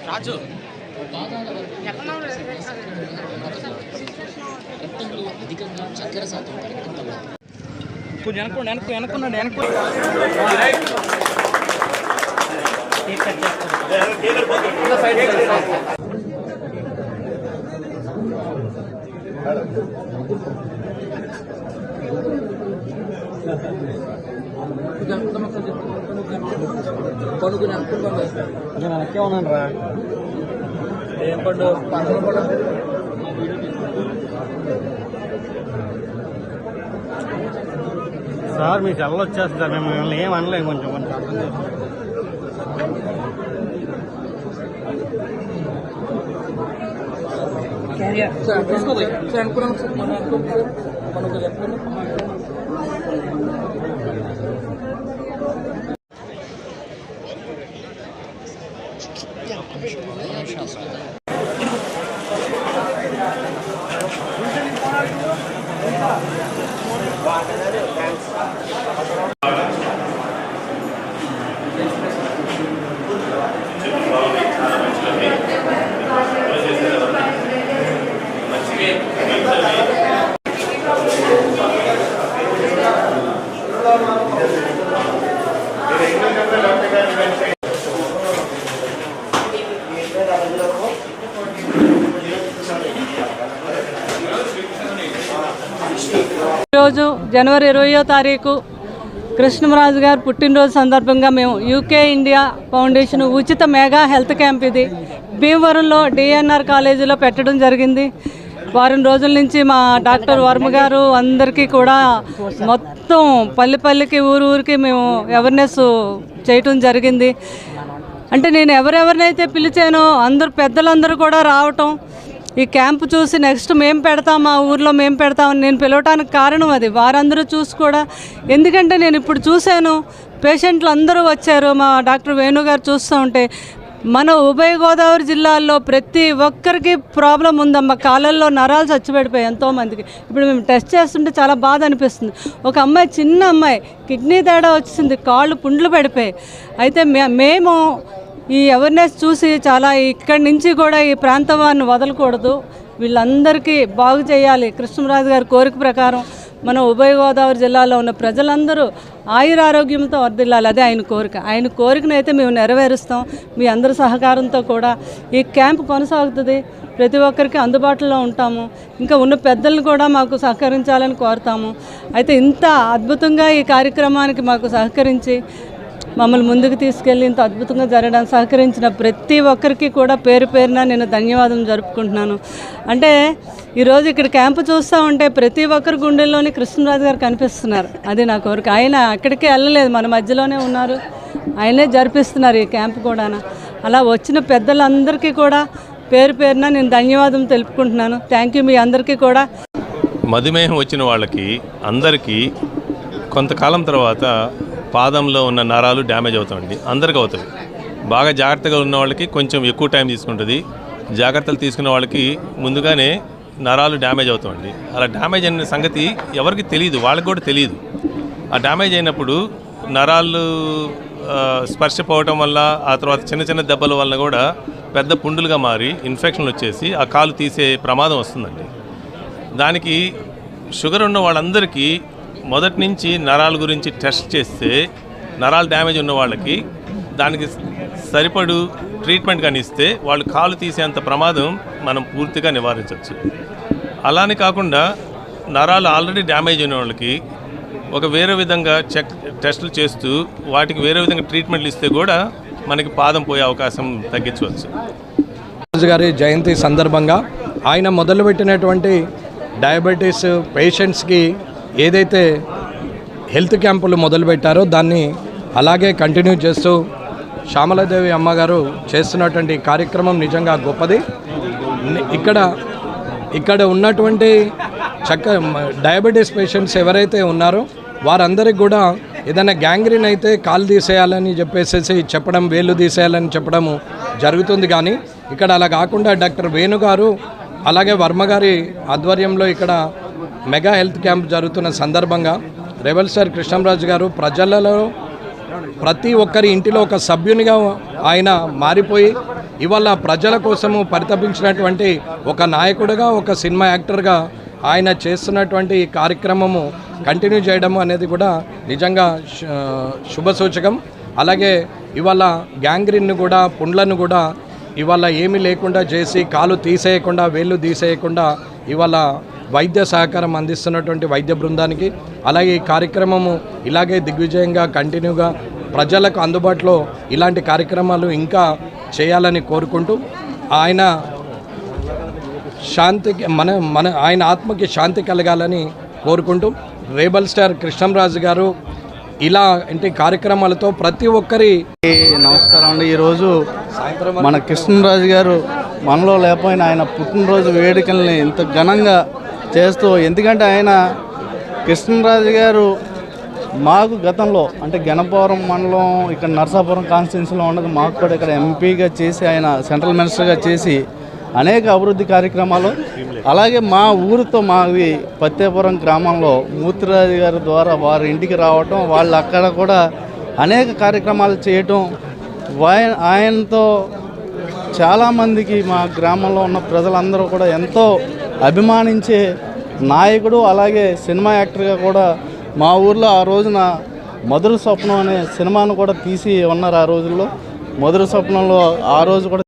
రాజు అధికంగా చక్కెర శాతం వెనక్కే ఉన్నాను రా ఏం పండు పంటలు కూడా సార్ మీకు చల్ల వచ్చేస్తుంది సార్ మేము మిమ్మల్ని ఏం అనలేదు కొంచెం కొంచెం అర్థం ఈరోజు జనవరి 20వ తారీఖు కృష్ణరాజు గారు పుట్టినరోజు సందర్భంగా మేము యూకే ఇండియా ఫౌండేషన్ ఉచిత మెగా హెల్త్ క్యాంప్ ఇది భీమవరంలో డిఎన్ఆర్ కాలేజీలో పెట్టడం జరిగింది. వారం రోజుల నుంచి మా డాక్టర్ వర్మ గారు అందరికీ కూడా మొత్తం పల్లెకి ఊరికి మేము అవేర్నెస్ చేయటం జరిగింది. అంటే నేను ఎవరెవరినైతే పిలిచానో అందరు పెద్దలందరూ కూడా రావటం, ఈ క్యాంపు చూసి నెక్స్ట్ మేము పెడతాం, మా ఊర్లో మేము పెడతామని నేను పిలవటానికి కారణం అది. వారందరూ చూసి కూడా, ఎందుకంటే నేను ఇప్పుడు చూశాను పేషెంట్లు అందరూ వచ్చారు. మా డాక్టర్ వేణు గారు చూస్తూ ఉంటే మన ఉభయ గోదావరి జిల్లాల్లో ప్రతి ఒక్కరికి ప్రాబ్లం ఉందమ్మా. కాళ్ళల్లో నరాలు చచ్చిపెడిపోయాయి ఎంతోమందికి. ఇప్పుడు మేము టెస్ట్ చేస్తుంటే చాలా బాధ అనిపిస్తుంది. ఒక అమ్మాయి, చిన్న అమ్మాయి కిడ్నీ తేడా వచ్చింది, కాళ్ళు పుండ్లు పడిపోయాయి. అయితే మేము ఈ అవేర్నెస్ చూసి చాలా ఇక్కడి నుంచి కూడా ఈ ప్రాంతం వారిని వదలకూడదు, వీళ్ళందరికీ బాగు చేయాలి. కృష్ణరాజు గారి కోరిక ప్రకారం మన ఉభయ గోదావరి జిల్లాలో ఉన్న ప్రజలందరూ ఆయురారోగ్యంతో వర్ధిల్లాలి, అదే ఆయన కోరిక. ఆయన కోరికనైతే మేము నెరవేరుస్తాం. మీ అందరి సహకారంతో కూడా ఈ క్యాంప్ కొనసాగుతుంది. ప్రతి ఒక్కరికి అందుబాటులో ఉంటాము. ఇంకా ఉన్న పెద్దలను కూడా మాకు సహకరించాలని కోరుతాము. అయితే ఇంత అద్భుతంగా ఈ కార్యక్రమానికి మాకు సహకరించి మమ్మల్ని ముందుకు తీసుకెళ్ళి ఇంత అద్భుతంగా జరగడానికి సహకరించిన ప్రతి ఒక్కరికి కూడా పేరు పేరున నేను ధన్యవాదం జరుపుకుంటున్నాను. అంటే ఈరోజు ఇక్కడ క్యాంపు చూస్తూ ఉంటే ప్రతి ఒక్కరి గుండెల్లోని కృష్ణరాజు గారు కనిపిస్తున్నారు. అది నా కోరిక. ఆయన అక్కడికే వెళ్ళలేదు, మన మధ్యలోనే ఉన్నారు, ఆయనే జరిపిస్తున్నారు ఈ క్యాంపు కూడా. అలా వచ్చిన పెద్దలందరికీ కూడా పేరు పేరున నేను ధన్యవాదం తెలుపుకుంటున్నాను. థ్యాంక్ యూ మీ అందరికీ కూడా. మధుమేహం వచ్చిన వాళ్ళకి అందరికీ కొంతకాలం తర్వాత పాదంలో ఉన్న నరాలు డ్యామేజ్ అవుతాయండి. అందరికీ అవుతుంది. బాగా జాగ్రత్తగా ఉన్న వాళ్ళకి కొంచెం ఎక్కువ టైం తీసుకుంటుంది. జాగ్రత్తలు తీసుకున్న వాళ్ళకి ముందుగానే నరాలు డ్యామేజ్ అవుతాయండి. అలా డ్యామేజ్ అయిన సంగతి ఎవరికి తెలియదు, వాళ్ళకి కూడా తెలియదు. ఆ డ్యామేజ్ అయినప్పుడు నరాలు స్పర్శ పోవటం వల్ల, ఆ తర్వాత చిన్న చిన్న దెబ్బల వల్ల కూడా పెద్ద పుండులుగా మారి ఇన్ఫెక్షన్లు వచ్చేసి ఆ కాలు తీసే ప్రమాదం వస్తుందండి. దానికి షుగర్ ఉన్న వాళ్ళందరికీ మొదటి నుంచి నరాల గురించి టెస్ట్ చేస్తే నరాలు డ్యామేజ్ ఉన్న వాళ్ళకి దానికి సరిపడు ట్రీట్మెంట్ కానీ ఇస్తే వాళ్ళు కాలు తీసేంత ప్రమాదం మనం పూర్తిగా నివారించవచ్చు. అలానే కాకుండా నరాలు ఆల్రెడీ డ్యామేజ్ ఉన్న వాళ్ళకి ఒక వేరే విధంగా టెస్టులు చేస్తూ వాటికి వేరే విధంగా ట్రీట్మెంట్లు ఇస్తే కూడా మనకి పాదం పోయే అవకాశం తగ్గించవచ్చు. రాజు గారి జయంతి సందర్భంగా ఆయన మొదలుపెట్టినటువంటి డయాబెటీస్ పేషెంట్స్కి ఏదైతే హెల్త్ క్యాంపులు మొదలుపెట్టారో దాన్ని అలాగే కంటిన్యూ చేస్తూ శ్యామలాదేవి అమ్మగారు చేస్తున్నటువంటి కార్యక్రమం నిజంగా గొప్పది. ఇక్కడ ఉన్నటువంటి డయాబెటీస్ పేషెంట్స్ ఎవరైతే ఉన్నారో వారందరికీ కూడా ఏదైనా గ్యాంగ్రీన్ అయితే కాలు తీసేయాలని చెప్పేసి చెప్పడం, వేళ్ళు తీసేయాలని చెప్పడము జరుగుతుంది. కానీ ఇక్కడ అలా కాకుండా డాక్టర్ వేణు గారు అలాగే వర్మ గారి ఆధ్వర్యంలో ఇక్కడ మెగా హెల్త్ క్యాంప్ జరుగుతున్న సందర్భంగా రెబల్ స్టార్ కృష్ణంరాజు గారు ప్రజలలో ప్రతి ఒక్కరి ఇంటిలో ఒక సభ్యునిగా ఆయన మారిపోయి ఇవాళ ప్రజల కోసము పరితపించినటువంటి ఒక నాయకుడిగా, ఒక సినిమా యాక్టర్గా ఆయన చేస్తున్నటువంటి కార్యక్రమము కంటిన్యూ చేయడం అనేది కూడా నిజంగా శుభసూచకం. అలాగే ఇవాళ గ్యాంగ్రీన్ను కూడా, పుండ్లను కూడా ఇవాళ ఏమీ లేకుండా చేసి, కాలు తీసేయకుండా, వేళ్ళు తీసేయకుండా ఇవాళ వైద్య సహకారం అందిస్తున్నటువంటి వైద్య బృందానికి, అలాగే ఈ కార్యక్రమము ఇలాగే దిగ్విజయంగా కంటిన్యూగా ప్రజలకు అందుబాటులో ఇలాంటి కార్యక్రమాలు ఇంకా చేయాలని కోరుకుంటూ ఆయన శాంతికి ఆయన ఆత్మకి శాంతి కలగాలని కోరుకుంటూ రెబల్ స్టార్ కృష్ణంరాజు గారు ఇలా ఇంటి కార్యక్రమాలతో ప్రతి ఒక్కరి నమస్కారం అండి. ఈరోజు మన కృష్ణరాజు గారు మనలో లేకపోయినా ఆయన పుట్టినరోజు వేడుకల్ని ఇంత ఘనంగా చేస్తూ, ఎందుకంటే ఆయన కృష్ణరాజు గారు మాకు గతంలో అంటే గణపవరం మండలం ఇక్కడ నరసాపురం కాన్స్టిట్యున్సీలో ఉన్నది, మాకు కూడా ఇక్కడ ఎంపీగా చేసి ఆయన సెంట్రల్ మినిస్టర్గా చేసి అనేక అభివృద్ధి కార్యక్రమాలు, అలాగే మా ఊరితో మాది పత్తేపురం గ్రామంలో మూర్తిరాజు గారి ద్వారా వారి ఇంటికి రావటం, వాళ్ళు అక్కడ కూడా అనేక కార్యక్రమాలు చేయటం, ఆయనతో చాలామందికి మా గ్రామంలో ఉన్న ప్రజలందరూ కూడా ఎంతో అభిమానించే నాయకుడు. అలాగే సినిమా యాక్టర్గా కూడా మా ఊర్లో ఆ రోజున మధుర స్వప్నం అనే సినిమాను కూడా తీసి ఉన్నారు. ఆ రోజుల్లో మధుర స్వప్నంలో ఆ రోజు కూడా